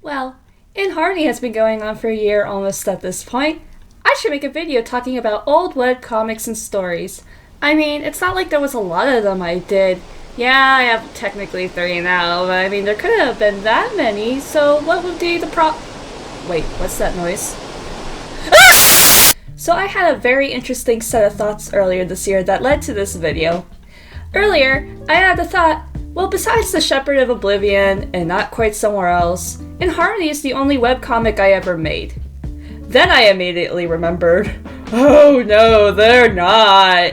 Well, In Harmony has been going on for a year almost at this point. I should make a video talking about old webcomics and stories. I mean, it's not like there was a lot of them I did. Yeah, I have technically 3 now, but I mean, there couldn't have been that many, so what would be the Wait, what's that noise? Ah! So I had a very interesting set of thoughts earlier this year that led to this video. Earlier, I had the thought, well, besides The Shepherd of Oblivion and Not Quite Somewhere Else, In Harmony is the only webcomic I ever made. Then I immediately remembered, oh no, they're not.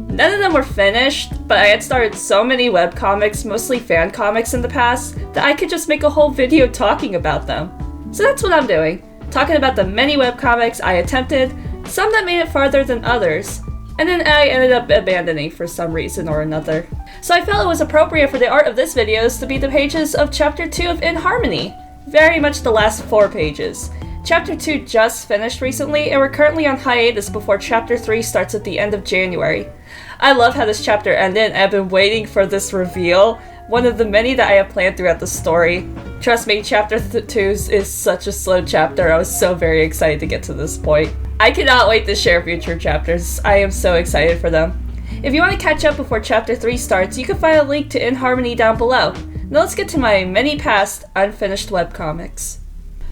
None of them were finished, but I had started so many webcomics, mostly fan comics in the past, that I could just make a whole video talking about them. So that's what I'm doing, talking about the many webcomics I attempted, some that made it farther than others, and then I ended up abandoning for some reason or another. So I felt it was appropriate for the art of this video to be the pages of Chapter 2 of In Harmony. Very much the last 4 pages. Chapter 2 just finished recently, and we're currently on hiatus before Chapter 3 starts at the end of January. I love how this chapter ended, and I've been waiting for this reveal, one of the many that I have planned throughout the story. Trust me, Chapter 2 is such a slow chapter. I was so very excited to get to this point. I cannot wait to share future chapters. I am so excited for them. If you want to catch up before Chapter 3 starts, you can find a link to In Harmony down below. Now let's get to my many past unfinished webcomics.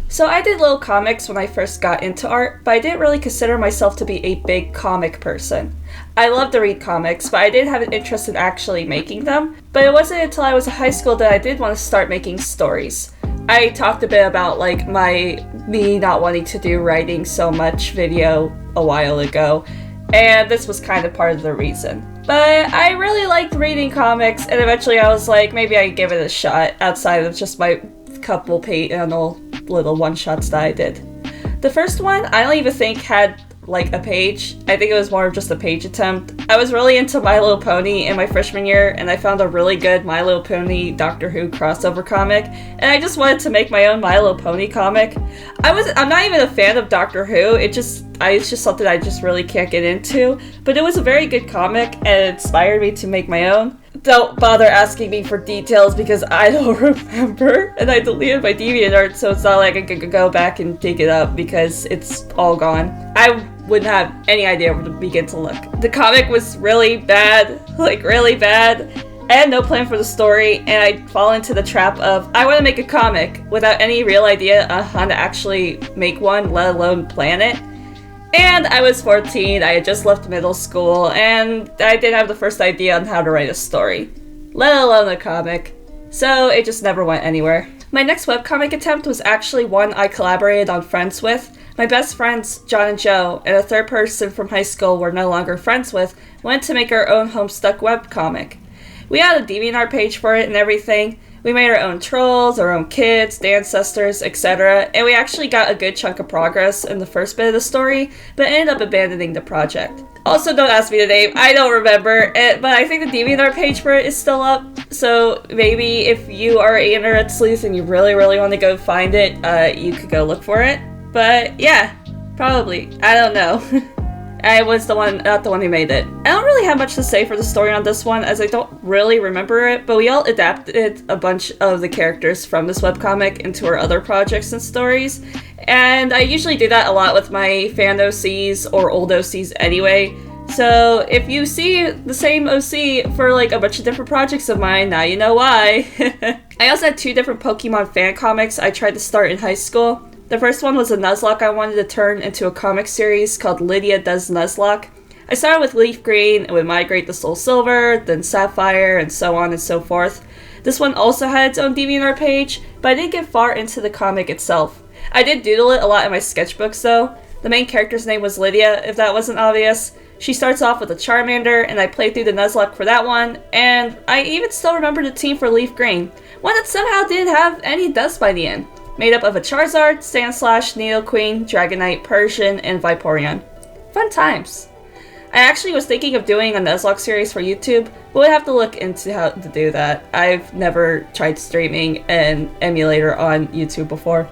So I did little comics when I first got into art, but I didn't really consider myself to be a big comic person. I love to read comics, but I did have an interest in actually making them. But it wasn't until I was in high school that I did want to start making stories. I talked a bit about like me not wanting to do writing so much video a while ago, and this was kind of part of the reason. But I really liked reading comics, and eventually I was like, maybe I could give it a shot outside of just my couple panel little one-shots that I did. The first one, I don't even think had like a page. I think it was more of just a page attempt. I was really into My Little Pony in my freshman year, and I found a really good My Little Pony Doctor Who crossover comic, and I just wanted to make my own My Little Pony comic. I'm not even a fan of Doctor Who, it's just something I just really can't get into, but it was a very good comic and it inspired me to make my own. Don't bother asking me for details because I don't remember, and I deleted my DeviantArt, so it's not like I could go back and dig it up because it's all gone. I wouldn't have any idea where to begin to look. The comic was really bad, like really bad. I had no plan for the story, and I'd fall into the trap of, I want to make a comic without any real idea on how to actually make one, let alone plan it. And I was 14, I had just left middle school, and I didn't have the first idea on how to write a story, let alone a comic. So it just never went anywhere. My next webcomic attempt was actually one I collaborated on Friends with. My best friends, John and Joe, and a third person from high school we're no longer friends with, wanted to make our own Homestuck webcomic. We had a DeviantArt page for it and everything. We made our own trolls, our own kids, the ancestors, etc. And we actually got a good chunk of progress in the first bit of the story, but ended up abandoning the project. Also, don't ask me the name, I don't remember it, but I think the DeviantArt page for it is still up. So maybe if you are an internet sleuth and you really want to go find it, you could go look for it. But yeah, probably. I don't know. I was not the one who made it. I don't really have much to say for the story on this one, as I don't really remember it, but we all adapted a bunch of the characters from this webcomic into our other projects and stories, and I usually do that a lot with my fan OCs or old OCs anyway, so if you see the same OC for like a bunch of different projects of mine, now you know why. I also had 2 different Pokemon fan comics I tried to start in high school. The first one was a Nuzlocke I wanted to turn into a comic series called Lydia Does Nuzlocke. I started with Leaf Green and would migrate to Soul Silver, then Sapphire, and so on and so forth. This one also had its own DeviantArt page, but I didn't get far into the comic itself. I did doodle it a lot in my sketchbooks though. The main character's name was Lydia, if that wasn't obvious. She starts off with a Charmander, and I played through the Nuzlocke for that one, and I even still remember the team for Leaf Green, one that somehow didn't have any dust by the end. Made up of a Charizard, Sandslash, Nidoqueen, Dragonite, Persian, and Vaporeon. Fun times. I actually was thinking of doing a Nuzlocke series for YouTube, but we'd have to look into how to do that. I've never tried streaming an emulator on YouTube before.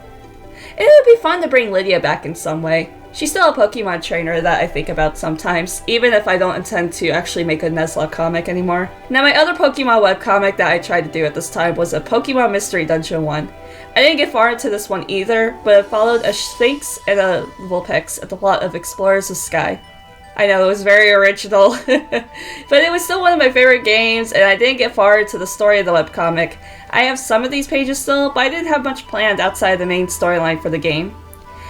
It would be fun to bring Lydia back in some way. She's still a Pokemon trainer that I think about sometimes, even if I don't intend to actually make a Nuzlocke comic anymore. Now my other Pokemon webcomic that I tried to do at this time was a Pokemon Mystery Dungeon 1. I didn't get far into this one either, but it followed a Sphinx and a Vulpix at the plot of Explorers of Sky. I know, it was very original, but it was still one of my favorite games, and I didn't get far into the story of the webcomic. I have some of these pages still, but I didn't have much planned outside the main storyline for the game.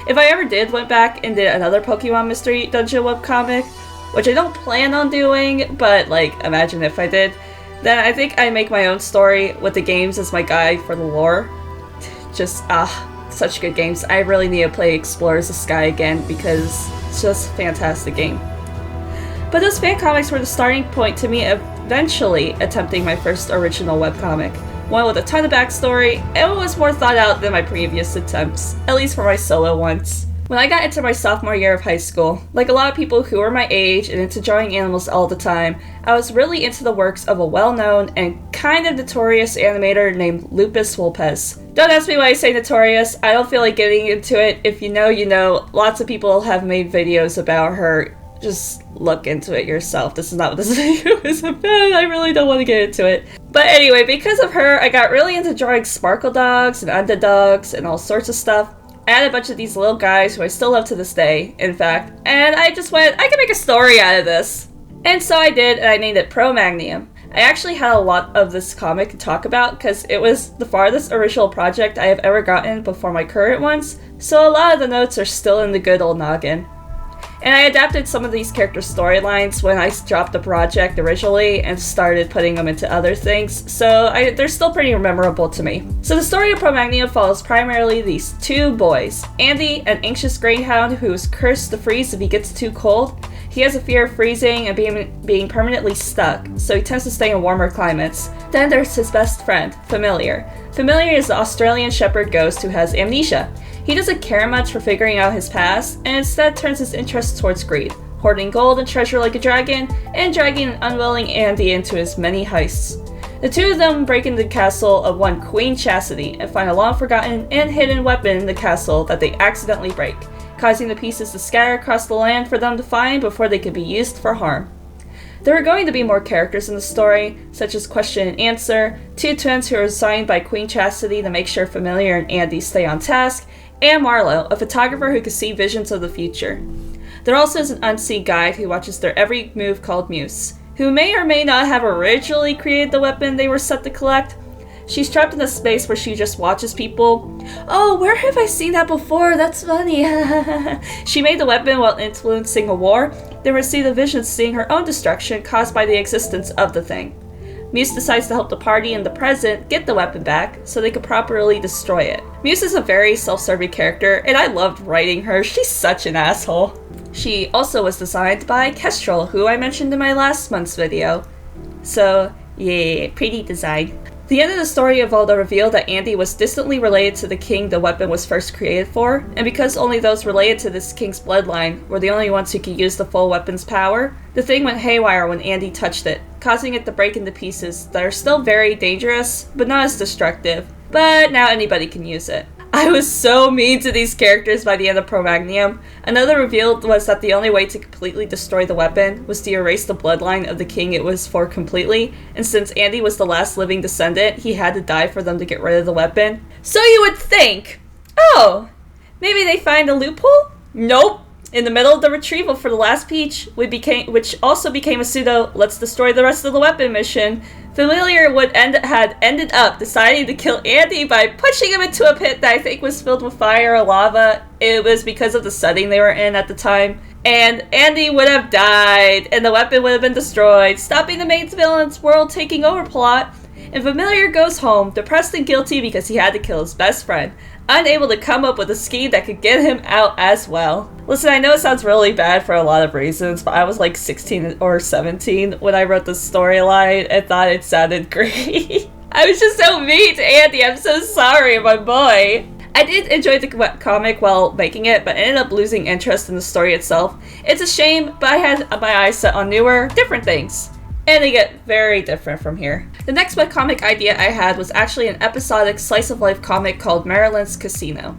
If I ever went back and did another Pokemon Mystery Dungeon webcomic, which I don't plan on doing, but like, imagine if I did, then I think I'd make my own story with the games as my guide for the lore. Just, such good games. I really need to play Explorers of Sky again because it's just a fantastic game. But those fan comics were the starting point to me eventually attempting my first original webcomic. One with a ton of backstory, and one was more thought out than my previous attempts, at least for my solo ones. When I got into my sophomore year of high school, like a lot of people who were my age and into drawing animals all the time, I was really into the works of a well-known and kind of notorious animator named Lupus Vulpes. Don't ask me why I say notorious, I don't feel like getting into it. If you know, you know. Lots of people have made videos about her. Just look into it yourself. This is not what this video is about. I really don't want to get into it. But anyway, because of her, I got really into drawing sparkle dogs and underdogs and all sorts of stuff. I had a bunch of these little guys who I still love to this day, in fact, and I just went, I can make a story out of this. And so I did, and I named it Pro-Magnium. I actually had a lot of this comic to talk about because it was the farthest original project I have ever gotten before my current ones, so a lot of the notes are still in the good old noggin. And I adapted some of these character storylines when I dropped the project originally and started putting them into other things, so they're still pretty memorable to me. So the story of Pro-Magnium follows primarily these two boys. Andy, an anxious greyhound who is cursed to freeze if he gets too cold. He has a fear of freezing and being permanently stuck, so he tends to stay in warmer climates. Then there's his best friend, Familiar. Familiar is the Australian shepherd ghost who has amnesia. He doesn't care much for figuring out his past, and instead turns his interest towards greed, hoarding gold and treasure like a dragon, and dragging an unwilling Andy into his many heists. The two of them break into the castle of one Queen Chastity and find a long-forgotten and hidden weapon in the castle that they accidentally break, causing the pieces to scatter across the land for them to find before they could be used for harm. There are going to be more characters in the story, such as Question and Answer, two twins who are assigned by Queen Chastity to make sure Familiar and Andy stay on task, and Marlowe, a photographer who can see visions of the future. There also is an unseen guide who watches their every move called Muse, who may or may not have originally created the weapon they were set to collect. She's trapped in a space where she just watches people. Oh, where have I seen that before? That's funny. She made the weapon while influencing a war, then received a vision seeing her own destruction caused by the existence of the thing. Muse decides to help the party in the present get the weapon back so they could properly destroy it. Muse is a very self-serving character, and I loved writing her. She's such an asshole. She also was designed by Kestrel, who I mentioned in my last month's video. So, yeah, pretty design. The end of the story involved a reveal that Andy was distantly related to the king the weapon was first created for, and because only those related to this king's bloodline were the only ones who could use the full weapon's power, the thing went haywire when Andy touched it, causing it to break into pieces that are still very dangerous, but not as destructive. But now anybody can use it. I was so mean to these characters by the end of Pro-Magnium. Another reveal was that the only way to completely destroy the weapon was to erase the bloodline of the king it was for completely, and since Andy was the last living descendant, he had to die for them to get rid of the weapon. So you would think, oh, maybe they find a loophole? Nope. In the middle of the retrieval for the last peach, which also became a pseudo "let's destroy the rest of the weapon" mission, Familiar had ended up deciding to kill Andy by pushing him into a pit that I think was filled with fire or lava. It was because of the setting they were in at the time. And Andy would have died, and the weapon would have been destroyed, stopping the main villain's world taking over plot. And Familiar goes home, depressed and guilty because he had to kill his best friend, unable to come up with a scheme that could get him out as well. Listen, I know it sounds really bad for a lot of reasons, but I was like 16 or 17 when I wrote this storyline and thought it sounded great. I was just so mean to Andy. I'm so sorry, my boy. I did enjoy the comic while making it, but ended up losing interest in the story itself. It's a shame, but I had my eyes set on newer, different things. And they get very different from here. The next webcomic idea I had was actually an episodic slice-of-life comic called Marilyn's Casino.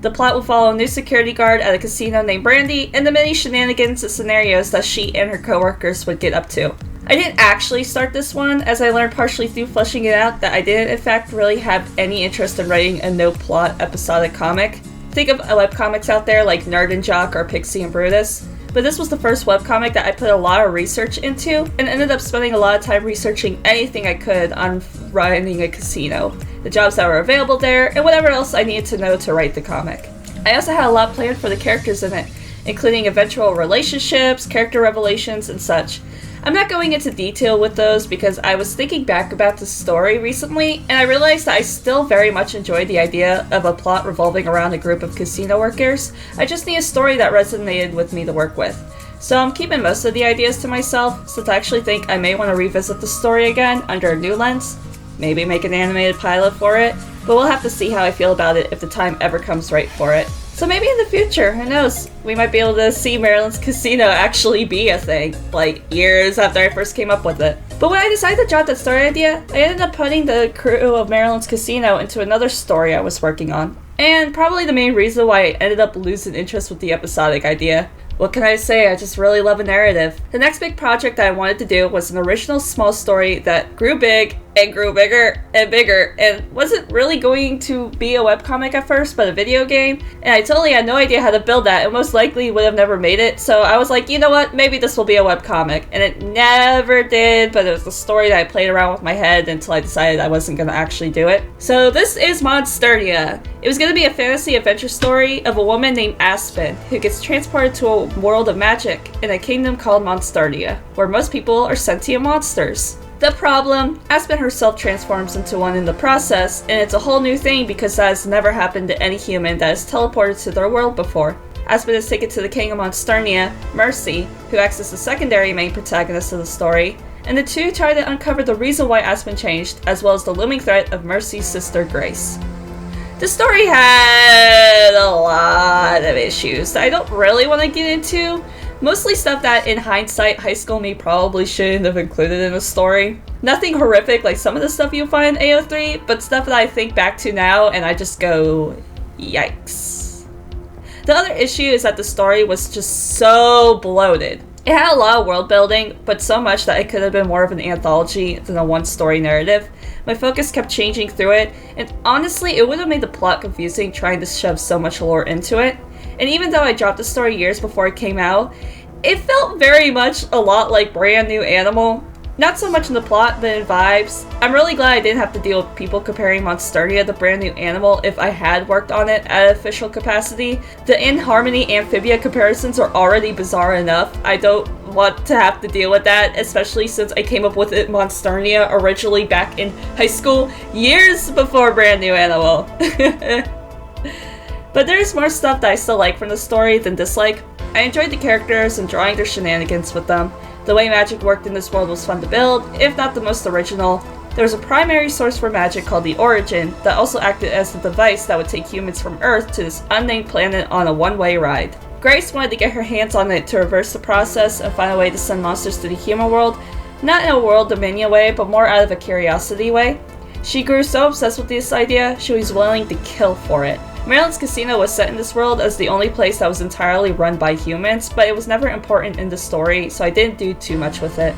The plot will follow a new security guard at a casino named Brandy and the many shenanigans and scenarios that she and her coworkers would get up to. I didn't actually start this one, as I learned partially through fleshing it out that I didn't in fact really have any interest in writing a no-plot episodic comic. Think of webcomics out there like Nerd and Jock or Pixie and Brutus, but this was the first webcomic that I put a lot of research into and ended up spending a lot of time researching anything I could on running a casino, the jobs that were available there, and whatever else I needed to know to write the comic. I also had a lot planned for the characters in it, including eventual relationships, character revelations, and such. I'm not going into detail with those because I was thinking back about the story recently, and I realized that I still very much enjoyed the idea of a plot revolving around a group of casino workers. I just need a story that resonated with me to work with. So I'm keeping most of the ideas to myself, since I actually think I may want to revisit the story again under a new lens. Maybe make an animated pilot for it, but we'll have to see how I feel about it if the time ever comes right for it. So maybe in the future, who knows, we might be able to see Marilyn's Casino actually be a thing, like years after I first came up with it. But when I decided to jot that story idea, I ended up putting the crew of Marilyn's Casino into another story I was working on. And probably the main reason why I ended up losing interest with the episodic idea. What can I say, I just really love a narrative. The next big project that I wanted to do was an original small story that grew big and grew bigger and wasn't really going to be a webcomic at first, but a video game. And I totally had no idea how to build that and most likely would have never made it. So I was like, you know what, maybe this will be a webcomic. And it never did, but it was the story that I played around with my head until I decided I wasn't going to actually do it. So this is Monsternia. It was going to be a fantasy adventure story of a woman named Aspen who gets transported to a world of magic in a kingdom called Monsternia, where most people are sentient monsters. The problem, Aspen herself transforms into one in the process, and it's a whole new thing because that has never happened to any human that has teleported to their world before. Aspen is taken to the king of Monsternia, Mercy, who acts as the secondary main protagonist of the story, and the two try to uncover the reason why Aspen changed, as well as the looming threat of Mercy's sister Grace. The story had a lot of issues that I don't really want to get into. Mostly stuff that, in hindsight, high school me probably shouldn't have included in a story. Nothing horrific like some of the stuff you'll find in AO3, but stuff that I think back to now and I just go, yikes. The other issue is that the story was just so bloated. It had a lot of world building, but so much that it could have been more of an anthology than a one-story narrative. My focus kept changing through it, and honestly, it would have made the plot confusing trying to shove so much lore into it. And even though I dropped the story years before it came out, it felt very much a lot like Brand New Animal. Not so much in the plot, but in vibes. I'm really glad I didn't have to deal with people comparing Monsternia to Brand New Animal if I had worked on it at official capacity. The In Harmony Amphibia comparisons are already bizarre enough. I don't want to have to deal with that, especially since I came up with it Monsternia originally back in high school, years before Brand New Animal. But there's more stuff that I still like from the story than dislike. I enjoyed the characters and drawing their shenanigans with them. The way magic worked in this world was fun to build, if not the most original. There was a primary source for magic called the Origin that also acted as the device that would take humans from Earth to this unnamed planet on a one-way ride. Grace wanted to get her hands on it to reverse the process and find a way to send monsters to the human world, not in a world dominion way, but more out of a curiosity way. She grew so obsessed with this idea, she was willing to kill for it. Marilyn's Casino was set in this world as the only place that was entirely run by humans, but it was never important in the story, so I didn't do too much with it.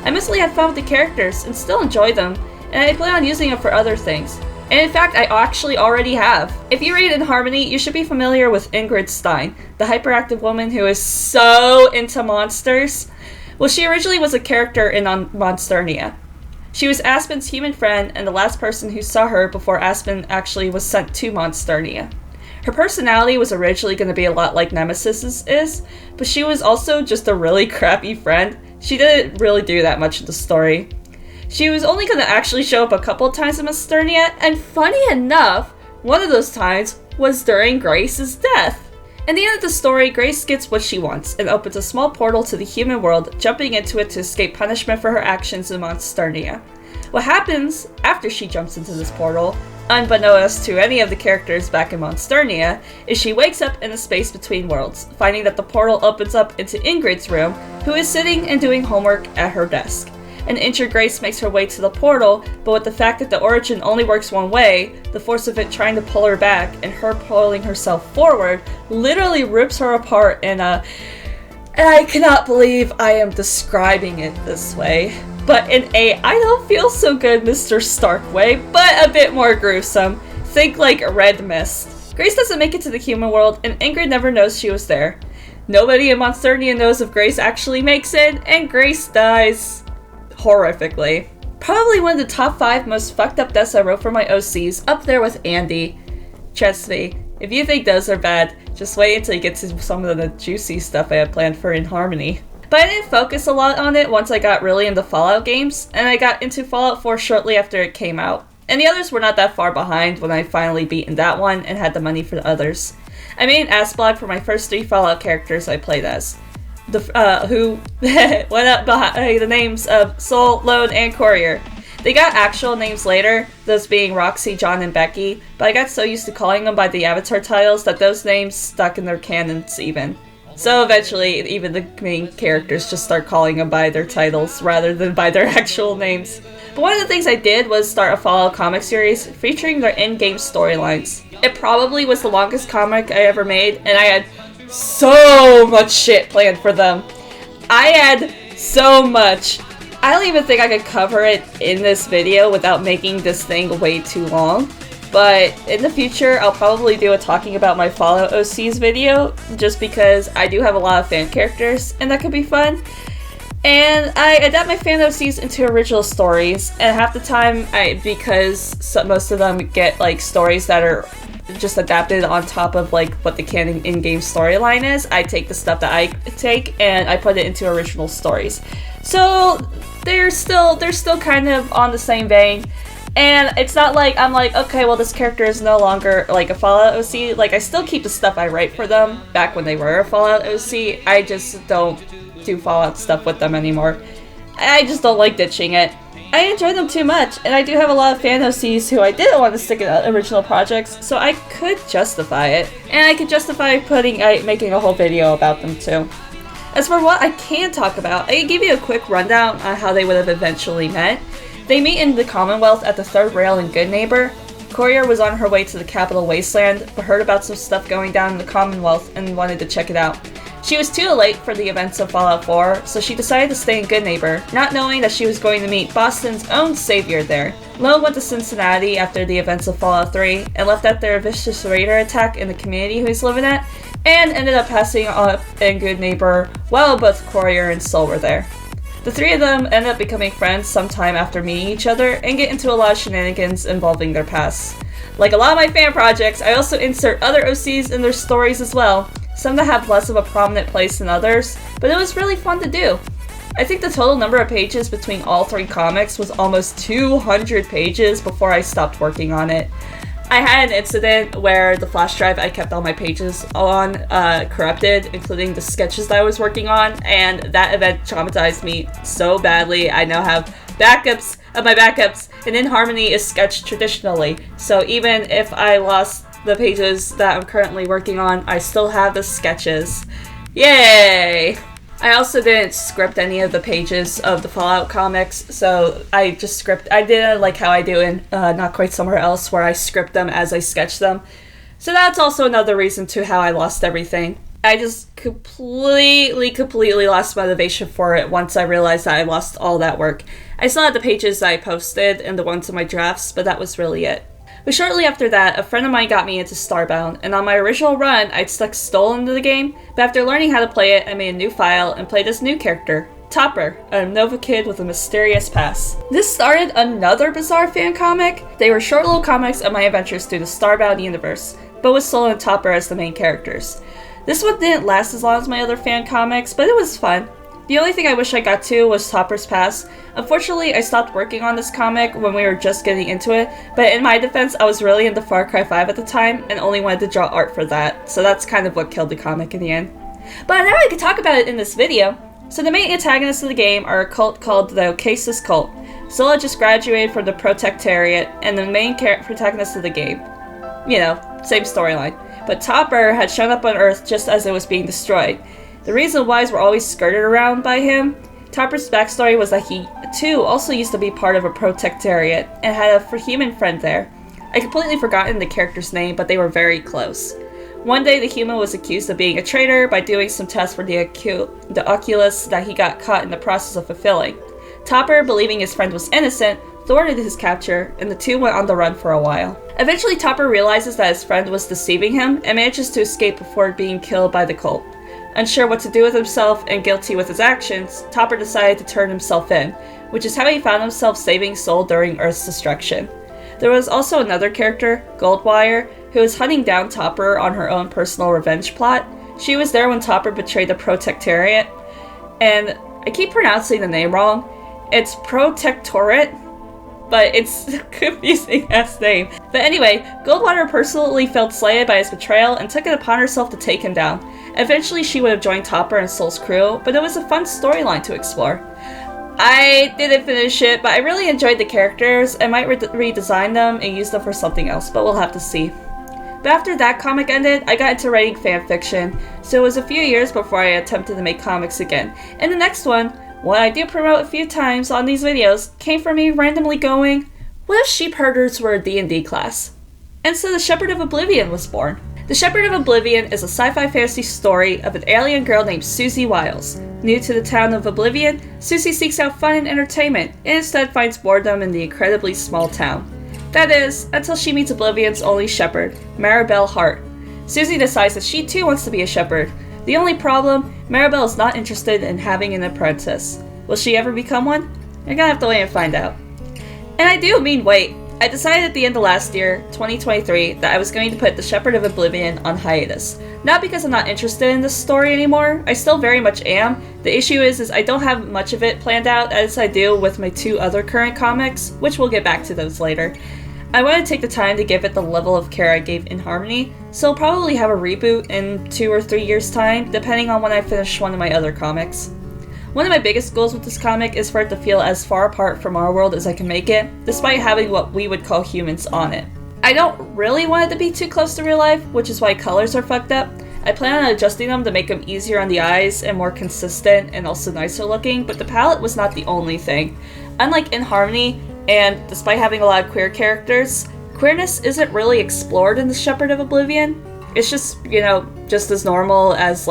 I mostly had fun with the characters and still enjoy them, and I plan on using them for other things. And in fact, I actually already have. If you read In Harmony, you should be familiar with Ingrid Stein, the hyperactive woman who is so into monsters. Well, she originally was a character in Monsternia. She was Aspen's human friend and the last person who saw her before Aspen actually was sent to Monsternia. Her personality was originally going to be a lot like Nemesis's is, but she was also just a really crappy friend. She didn't really do that much in the story. She was only going to actually show up a couple times in Monsternia, and funny enough, one of those times was during Grace's death. In the end of the story, Grace gets what she wants and opens a small portal to the human world, jumping into it to escape punishment for her actions in Monsternia. What happens after she jumps into this portal, unbeknownst to any of the characters back in Monsternia, is she wakes up in the space between worlds, finding that the portal opens up into Ingrid's room, who is sitting and doing homework at her desk. An injured Grace makes her way to the portal, but with the fact that the Origin only works one way, the force of it trying to pull her back and her pulling herself forward literally rips her apart in a And I cannot believe I am describing it this way. But in a I don't feel so good Mr. Stark way, but a bit more gruesome. Think like Red Mist. Grace doesn't make it to the human world, and Ingrid never knows she was there. Nobody in Monsternia knows if Grace actually makes it, and Grace dies horrifically. Probably one of the top 5 most fucked up deaths I wrote for my OCs, up there with Andy. Trust me, if you think those are bad, just wait until you get to some of the juicy stuff I had planned for In Harmony. But I didn't focus a lot on it once I got really into Fallout games, and I got into Fallout 4 shortly after it came out. And the others were not that far behind when I finally beaten that one and had the money for the others. I made an ass blog for my first 3 Fallout characters I played as, who went up behind the names of Soul, Lone, and Courier. They got actual names later, those being Roxy, John, and Becky, but I got so used to calling them by the avatar titles that those names stuck in their canons even. So eventually, even the main characters just start calling them by their titles rather than by their actual names. But one of the things I did was start a Fallout comic series featuring their in-game storylines. It probably was the longest comic I ever made, and I had so much shit planned for them. I had so much. I don't even think I could cover it in this video without making this thing way too long. But in the future, I'll probably do a talking about my Fallout OCs video, just because I do have a lot of fan characters, and that could be fun. And I adapt my fan OCs into original stories, and half the time, because most of them get like stories that are just adapted on top of like what the canon in-game storyline is, I take the stuff that I take and I put it into original stories. So they're still kind of on the same vein. And it's not like I'm like, okay, well this character is no longer like a Fallout OC. Like, I still keep the stuff I write for them back when they were a Fallout OC. I just don't do Fallout stuff with them anymore. I just don't like ditching it. I enjoy them too much, and I do have a lot of fan OCs who I didn't want to stick in original projects, so I could justify it. And I could justify making a whole video about them too. As for what I can talk about, I can give you a quick rundown on how they would have eventually met. They meet in the Commonwealth at the 3rd Rail in Goodneighbor. Courier was on her way to the Capital Wasteland, but heard about some stuff going down in the Commonwealth and wanted to check it out. She was too late for the events of Fallout 4, so she decided to stay in Goodneighbor, not knowing that she was going to meet Boston's own savior there. Lone went to Cincinnati after the events of Fallout 3, and left after a vicious raider attack in the community he was living at, and ended up passing up in Goodneighbor while both Courier and Soul were there. The 3 of them end up becoming friends sometime after meeting each other, and get into a lot of shenanigans involving their pasts. Like a lot of my fan projects, I also insert other OCs in their stories as well, some that have less of a prominent place than others, but it was really fun to do. I think the total number of pages between all 3 comics was almost 200 pages before I stopped working on it. I had an incident where the flash drive I kept all my pages on corrupted, including the sketches that I was working on, and that event traumatized me so badly. I now have backups of my backups, and In Harmony is sketched traditionally, so even if I lost the pages that I'm currently working on, I still have the sketches. Yay! I also didn't script any of the pages of the Fallout comics, so I did like how I do in Not Quite Somewhere Else, where I script them as I sketch them. So that's also another reason to how I lost everything. I just completely lost motivation for it once I realized that I lost all that work. I still had the pages that I posted and the ones in my drafts, but that was really it. But shortly after that, a friend of mine got me into Starbound, and on my original run, I'd stuck Stolen into the game, but after learning how to play it, I made a new file and played this new character, Topper, a Nova kid with a mysterious past. This started another bizarre fan comic. They were short little comics of my adventures through the Starbound universe, but with Stolen and Topper as the main characters. This one didn't last as long as my other fan comics, but it was fun. The only thing I wish I got to was Topper's Pass. Unfortunately, I stopped working on this comic when we were just getting into it, but in my defense, I was really into Far Cry 5 at the time and only wanted to draw art for that, so that's kind of what killed the comic in the end. But now I can talk about it in this video. So the main antagonists of the game are a cult called the Ocasis Cult. Zola just graduated from the Protectorate and the main protagonist of the game. You know, same storyline. But Topper had shown up on Earth just as it was being destroyed. The reason why were always skirted around by him. Topper's backstory was that he, too, also used to be part of a Protectorate and had a human friend there. I completely forgotten the character's name, but they were very close. One day, the human was accused of being a traitor by doing some tests for the Oculus that he got caught in the process of fulfilling. Topper, believing his friend was innocent, thwarted his capture, and the two went on the run for a while. Eventually, Topper realizes that his friend was deceiving him and manages to escape before being killed by the cult. Unsure what to do with himself and guilty with his actions, Topper decided to turn himself in, which is how he found himself saving Soul during Earth's destruction. There was also another character, Goldwire, who was hunting down Topper on her own personal revenge plot. She was there when Topper betrayed the Protectorate, and I keep pronouncing the name wrong. It's Protectorate, but it's a confusing ass name. But anyway, Goldwater personally felt slighted by his betrayal and took it upon herself to take him down. Eventually she would have joined Topper and Soul's crew, but it was a fun storyline to explore. I didn't finish it, but I really enjoyed the characters and might redesign them and use them for something else, but we'll have to see. But after that comic ended, I got into writing fanfiction, so it was a few years before I attempted to make comics again. And the next one I do promote a few times on these videos, came from me randomly going, what if sheep herders were a D&D class? And so the Shepherd of Oblivion was born. The Shepherd of Oblivion is a sci-fi fantasy story of an alien girl named Susie Wiles. New to the town of Oblivion, Susie seeks out fun and entertainment, and instead finds boredom in the incredibly small town. That is, until she meets Oblivion's only shepherd, Maribel Hart. Susie decides that she too wants to be a shepherd. The only problem, Maribel is not interested in having an apprentice. Will she ever become one? You're gonna have to wait and find out. And I do mean wait. I decided at the end of last year, 2023, that I was going to put The Shepherd of Oblivion on hiatus. Not because I'm not interested in this story anymore, I still very much am. The issue is I don't have much of it planned out as I do with my two other current comics, which we'll get back to those later. I want to take the time to give it the level of care I gave In Harmony, so I'll probably have a reboot in 2 or 3 years' time, depending on when I finish one of my other comics. One of my biggest goals with this comic is for it to feel as far apart from our world as I can make it, despite having what we would call humans on it. I don't really want it to be too close to real life, which is why colors are fucked up. I plan on adjusting them to make them easier on the eyes and more consistent and also nicer looking, but the palette was not the only thing. Unlike In Harmony, and despite having a lot of queer characters, queerness isn't really explored in The Shepherd of Oblivion. It's just, just as normal as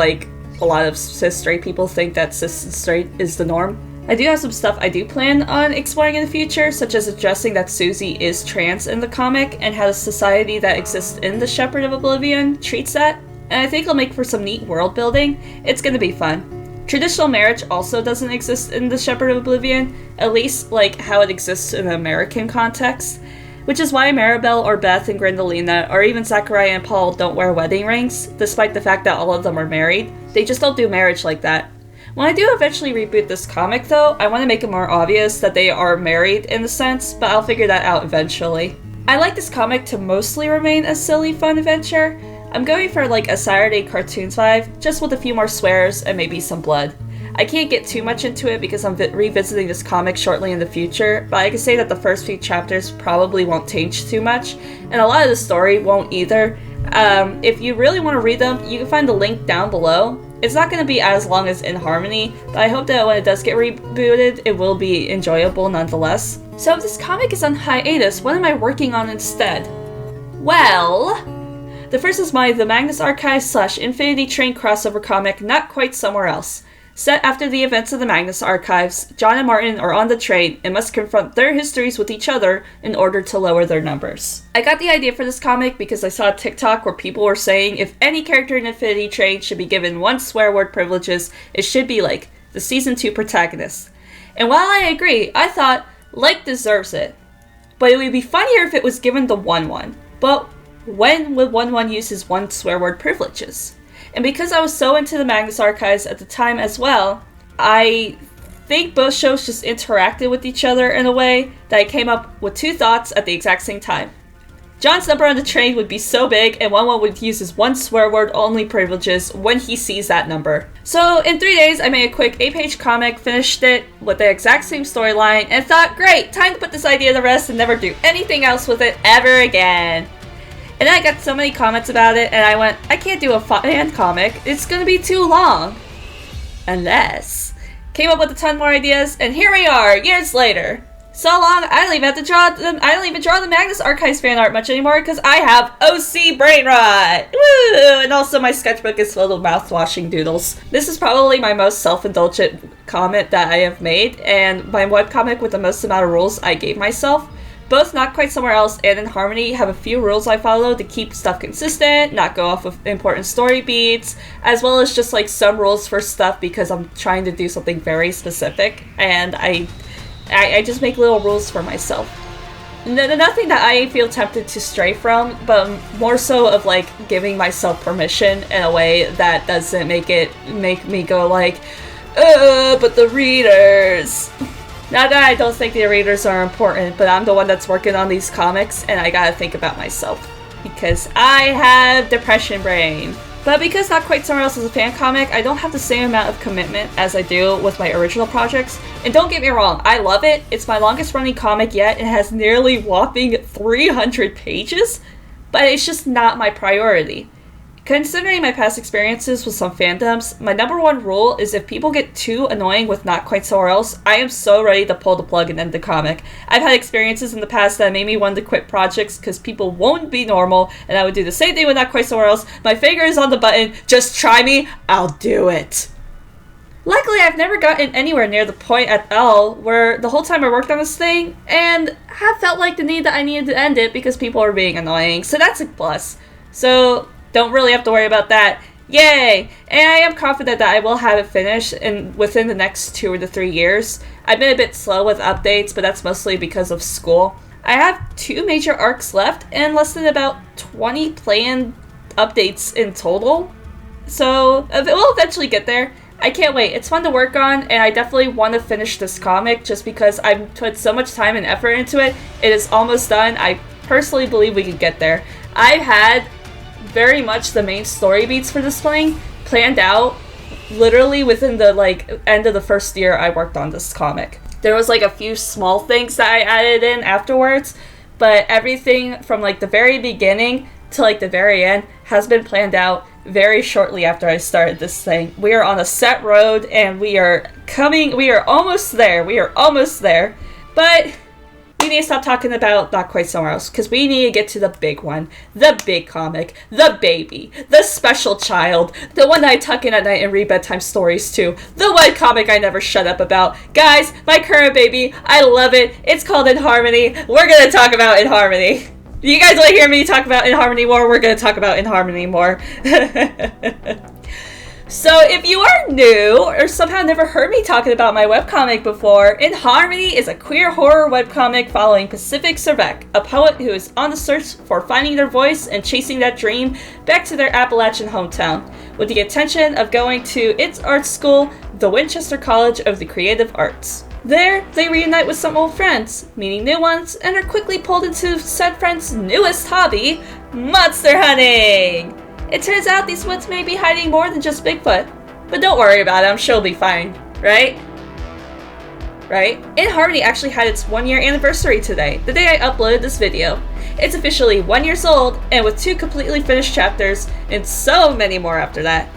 a lot of cis straight people think that cis and straight is the norm. I do have some stuff I do plan on exploring in the future, such as addressing that Susie is trans in the comic and how the society that exists in The Shepherd of Oblivion treats that. And I think it'll make for some neat world building. It's gonna be fun. Traditional marriage also doesn't exist in The Shepherd of Oblivion, at least how it exists in an American context. Which is why Maribel or Beth and Gwendelina, or even Zachariah and Paul don't wear wedding rings, despite the fact that all of them are married. They just don't do marriage like that. When I do eventually reboot this comic though, I want to make it more obvious that they are married in a sense, but I'll figure that out eventually. I like this comic to mostly remain a silly, fun adventure. I'm going for a Saturday cartoons vibe, just with a few more swears and maybe some blood. I can't get too much into it because I'm revisiting this comic shortly in the future, but I can say that the first few chapters probably won't change too much, and a lot of the story won't either. If you really want to read them, you can find the link down below. It's not going to be as long as In Harmony, but I hope that when it does get rebooted, it will be enjoyable nonetheless. So if this comic is on hiatus, what am I working on instead? Well, the first is the Magnus Archives / Infinity Train crossover comic, Not Quite Somewhere Else. Set after the events of the Magnus Archives, John and Martin are on the train and must confront their histories with each other in order to lower their numbers. I got the idea for this comic because I saw a TikTok where people were saying if any character in Infinity Train should be given 1 swear word privileges, it should be the Season 2 protagonist. And while I agree, I thought, deserves it. But it would be funnier if it was given the 1-1. But when would 1-1 use his 1 swear word privileges? And because I was so into the Magnus Archives at the time as well, I think both shows just interacted with each other in a way that I came up with 2 thoughts at the exact same time. John's number on the train would be so big and 1-1 would use his 1 swear word only privileges when he sees that number. So in 3 days I made a quick 8-page comic, finished it with the exact same storyline, and thought, great, time to put this idea to rest and never do anything else with it ever again. And then I got so many comments about it, and I went, I can't do a fan comic, it's gonna be too long. Unless. Came up with a ton more ideas, and here we are, years later. so long, I don't even draw the Magnus Archives fan art much anymore because I have OC brain rot! Woo! And also my sketchbook is filled with mouth-washing doodles. This is probably my most self-indulgent comment that I have made, and my webcomic with the most amount of rules I gave myself. Both Not Quite Somewhere Else and In Harmony have a few rules I follow to keep stuff consistent, not go off of important story beats, as well as just like some rules for stuff because I'm trying to do something very specific, and I just make little rules for myself. Nothing that I feel tempted to stray from, but more so of like giving myself permission in a way that doesn't make me go like, but the readers. Not that I don't think the readers are important, but I'm the one that's working on these comics, and I gotta think about myself. Because I have depression brain. But because Not Quite Somewhere Else is a fan comic, I don't have the same amount of commitment as I do with my original projects. And don't get me wrong, I love it. It's my longest running comic yet, and it has nearly whopping 300 pages. But it's just not my priority. Considering my past experiences with some fandoms, my number one rule is if people get too annoying with Not Quite Somewhere Else, I am so ready to pull the plug and end the comic. I've had experiences in the past that made me want to quit projects because people won't be normal, and I would do the same thing with Not Quite Somewhere Else. My finger is on the button, just try me, I'll do it. Luckily, I've never gotten anywhere near the point at all where the whole time I worked on this thing, and have felt like the need that I needed to end it because people are being annoying, so that's a plus. So don't really have to worry about that. Yay! And I am confident that I will have it finished within the next 2 or 3 years. I've been a bit slow with updates, but that's mostly because of school. I have 2 major arcs left and less than about 20 planned updates in total. So we'll eventually get there. I can't wait. It's fun to work on, and I definitely want to finish this comic just because I've put so much time and effort into it. It is almost done. I personally believe we can get there. I've had very much the main story beats for this thing planned out literally within the end of the first year I worked on this comic. There was a few small things that I added in afterwards, but everything from the very beginning to the very end has been planned out very shortly after I started this thing. We are on a set road and we are almost there, but we need to stop talking about Not Quite Somewhere Else, because we need to get to the big one. The big comic. The baby. The special child. The one that I tuck in at night and read bedtime stories to. The webcomic I never shut up about. Guys, my current baby, I love it. It's called In Harmony. We're going to talk about In Harmony. You guys want to hear me talk about In Harmony more? We're going to talk about In Harmony more. So if you are new or somehow never heard me talking about my webcomic before, In Harmony is a queer horror webcomic following Pacific Cervec, a poet who is on the search for finding their voice and chasing that dream back to their Appalachian hometown, with the intention of going to its art school, the Winchester College of the Creative Arts. There, they reunite with some old friends, meeting new ones, and are quickly pulled into said friend's newest hobby, monster hunting! It turns out these woods may be hiding more than just Bigfoot. But don't worry about it, I'm sure it'll be fine. Right? In Harmony actually had its 1-year anniversary today, the day I uploaded this video. It's officially 1 year old, and with 2 completely finished chapters, and so many more after that.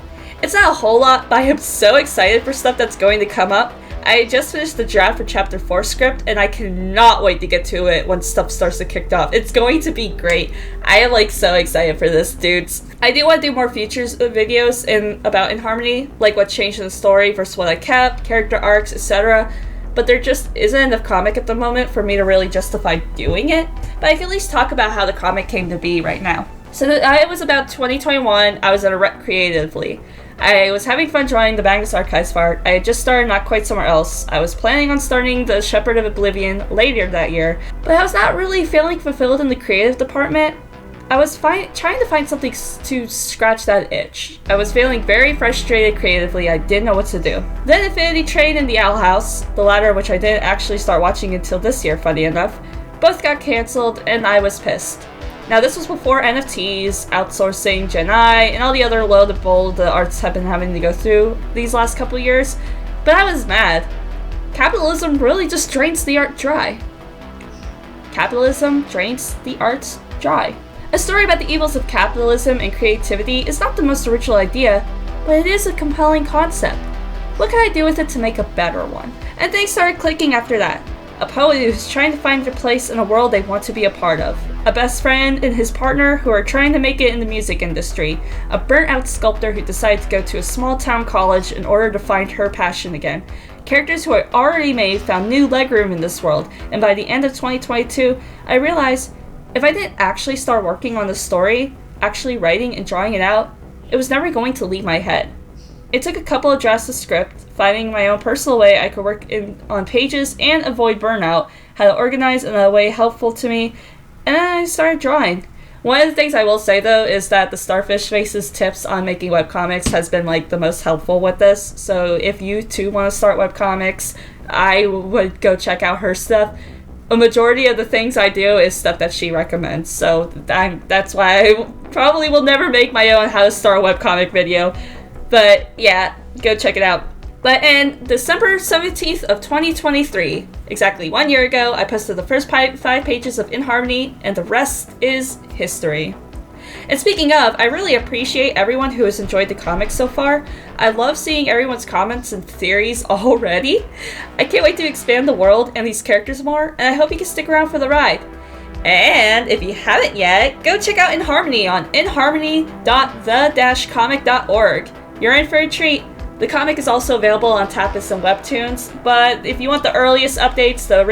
It's not a whole lot, but I am so excited for stuff that's going to come up. I just finished the draft for Chapter 4 script, and I cannot wait to get to it when stuff starts to kick off. It's going to be great. I am so excited for this, dudes. I do want to do more features videos about In Harmony, like what changed in the story versus what I kept, character arcs, etc. But there just isn't enough comic at the moment for me to really justify doing it. But I can at least talk about how the comic came to be right now. So it was about 2021, I was at a rec creatively. I was having fun drawing the Magnus Archives art. I had just started Not Quite Somewhere Else. I was planning on starting the Shepherd of Oblivion later that year, but I was not really feeling fulfilled in the creative department. I was trying to find something to scratch that itch. I was feeling very frustrated creatively. I didn't know what to do. Then Infinity Train and The Owl House, the latter which I didn't actually start watching until this year, funny enough, both got cancelled and I was pissed. Now this was before NFTs, outsourcing, Gen I, and all the other low-to-bold the arts have been having to go through these last couple years, but I was mad. Capitalism really just drains the art dry. Capitalism drains the art dry. A story about the evils of capitalism and creativity is not the most original idea, but it is a compelling concept. What can I do with it to make a better one? And things started clicking after that. a poet who's trying to find their place in a world they want to be a part of, a best friend and his partner who are trying to make it in the music industry, a burnt-out sculptor who decided to go to a small-town college in order to find her passion again. Characters who I already made found new legroom in this world, and by the end of 2022, I realized if I didn't actually start working on the story, actually writing and drawing it out, it was never going to leave my head. It took a couple of drafts of script, finding my own personal way I could work on pages and avoid burnout, how to organize in a way helpful to me, and then I started drawing. One of the things I will say though is that the Starfish Faces tips on making webcomics has been like the most helpful with this, so if you too want to start webcomics, I would go check out her stuff. A majority of the things I do is stuff that she recommends, so that's why I probably will never make my own how to start a webcomic video. But yeah, go check it out. But in December 17th of 2023, exactly 1 year ago, I posted the first 5 pages of In Harmony, and the rest is history. And speaking of, I really appreciate everyone who has enjoyed the comics so far. I love seeing everyone's comments and theories already. I can't wait to expand the world and these characters more, and I hope you can stick around for the ride. And if you haven't yet, go check out In Harmony on inharmony.the-comic.org. You're in for a treat. The comic is also available on Tapas and Webtoons, but if you want the earliest updates, the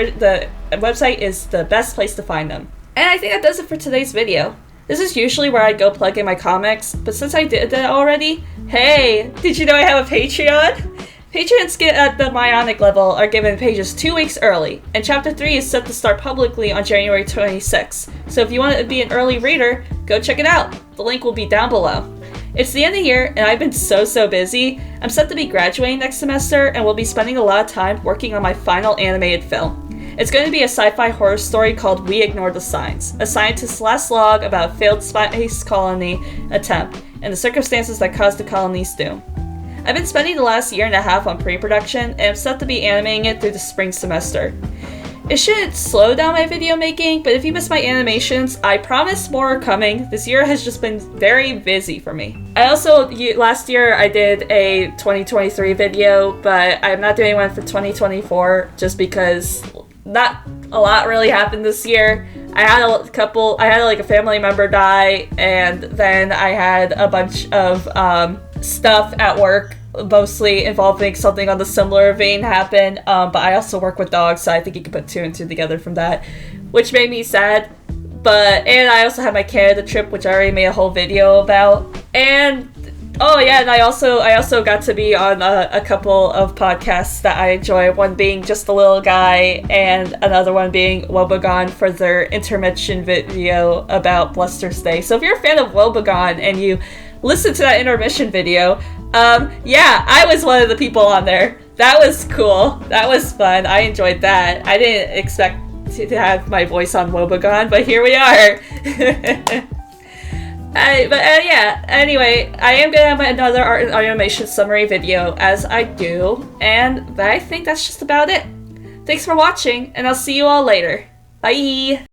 website is the best place to find them. And I think that does it for today's video. This is usually where I go plug in my comics, but since I did that already, hey, did you know I have a Patreon? Patrons get at the Myonic level are given pages 2 weeks early, and Chapter 3 is set to start publicly on January 26th, so if you want to be an early reader, go check it out. The link will be down below. It's the end of the year, and I've been so busy. I'm set to be graduating next semester, and will be spending a lot of time working on my final animated film. It's going to be a sci-fi horror story called We Ignore the Signs, a scientist's last log about a failed space colony attempt, and the circumstances that caused the colony's doom. I've been spending the last year and a half on pre-production, and I'm set to be animating it through the spring semester. It shouldn't slow down my video making, but if you miss my animations, I promise more are coming. This year has just been very busy for me. Last year I did a 2023 video, but I'm not doing one for 2024 just because not a lot really happened this year. I had a family member die, and then I had a bunch of stuff at work, mostly involving something on the similar vein happen, but I also work with dogs, so I think you can put 2 and 2 together from that, which made me sad. And I also had my Canada trip, which I already made a whole video about, and I also got to be on a couple of podcasts that I enjoy, one being Just a Little Guy, and another one being Woebegone for their intermission video about Bluster's Day. So if you're a fan of Woebegone and you listen to that intermission video, I was one of the people on there. That was cool. That was fun. I enjoyed that. I didn't expect to have my voice on Woebegone, but here we are. Anyway, I am gonna have another art and animation summary video as I do, and I think that's just about it. Thanks for watching, and I'll see you all later. Bye!